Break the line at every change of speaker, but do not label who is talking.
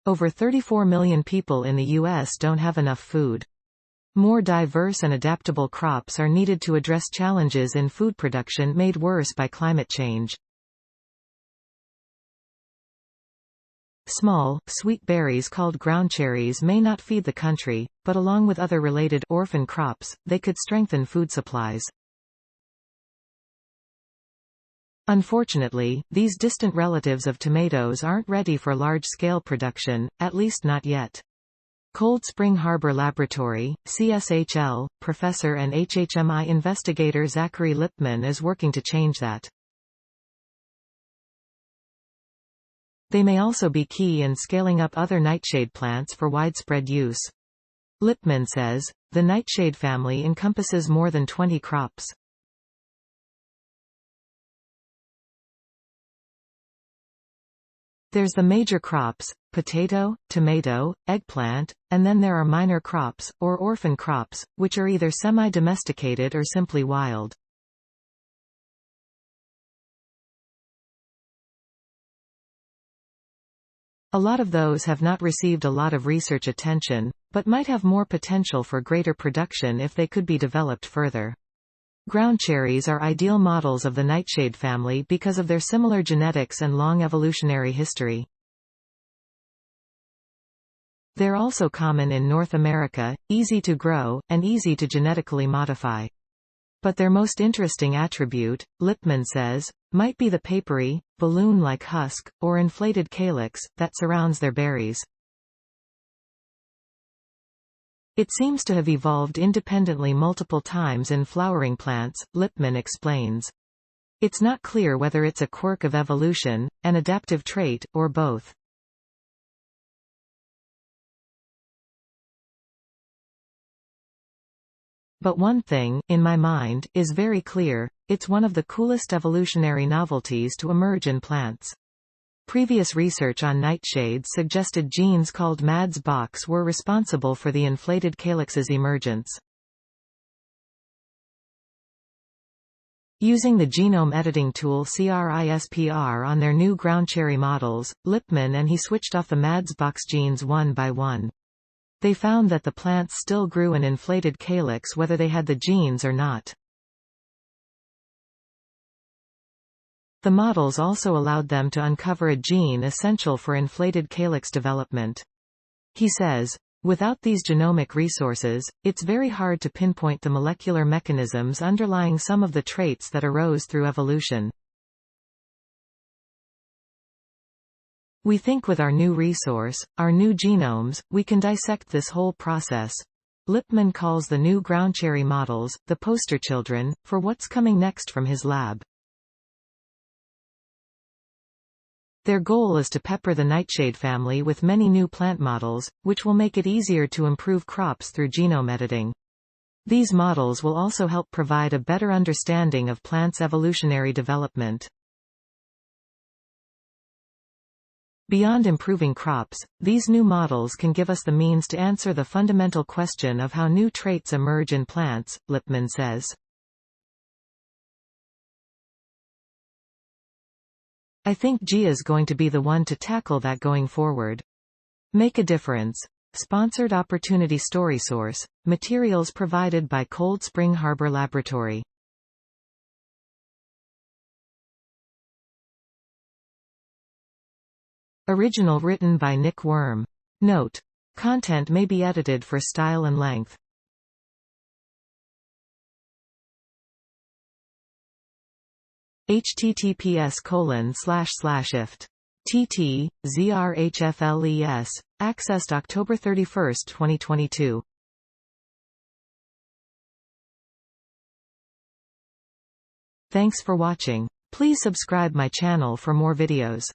Over 34 million people in the U.S. don't have enough food. More diverse and adaptable crops are needed to address challenges in food production made worse by climate change. Small, sweet berries called groundcherries may not feed the country, but along with other related orphan crops, they could strengthen food supplies. Unfortunately, these distant relatives of tomatoes aren't ready for large-scale production, at least not yet. Cold Spring Harbor Laboratory, CSHL, professor and HHMI investigator Zachary Lippman is working to change that. They may also be key in scaling up other nightshade plants for widespread use. Lippman says, the nightshade family encompasses more than 20 crops. There's the major crops, potato, tomato, eggplant, and then there are minor crops, or orphan crops, which are either semi-domesticated or simply wild. A lot of those have not received a lot of research attention, but might have more potential for greater production if they could be developed further. Groundcherries are ideal models of the nightshade family because of their similar genetics and long evolutionary history. They're also common in North America, easy to grow, and easy to genetically modify. But their most interesting attribute, Lippman says, might be the papery, balloon-like husk, or inflated calyx, that surrounds their berries. It seems to have evolved independently multiple times in flowering plants, Lippman explains. It's not clear whether it's a quirk of evolution, an adaptive trait, or both. But one thing, in my mind, is very clear: it's one of the coolest evolutionary novelties to emerge in plants. Previous research on nightshades suggested genes called MADS box were responsible for the inflated calyx's emergence. Using the genome editing tool CRISPR on their new groundcherry models, Lippman and he switched off the MADS box genes one by one. They found that the plants still grew an inflated calyx whether they had the genes or not. The models also allowed them to uncover a gene essential for inflated calyx development. He says, without these genomic resources, it's very hard to pinpoint the molecular mechanisms underlying some of the traits that arose through evolution. We think with our new resource, our new genomes, we can dissect this whole process. Lippman calls the new groundcherry models the poster children for what's coming next from his lab. Their goal is to pepper the nightshade family with many new plant models, which will make it easier to improve crops through genome editing. These models will also help provide a better understanding of plants' evolutionary development. Beyond improving crops, these new models can give us the means to answer the fundamental question of how new traits emerge in plants, Lippman says. I think Jia's going to be the one to tackle that going forward. Make a difference. Sponsored Opportunity Story Source. Materials provided by Cold Spring Harbor Laboratory. Original written by Nick Worm. Note: content may be edited for style and length. https://ift.tt/zrhfles, accessed October 31, 2022. Thanks for watching. Please subscribe my channel for more videos.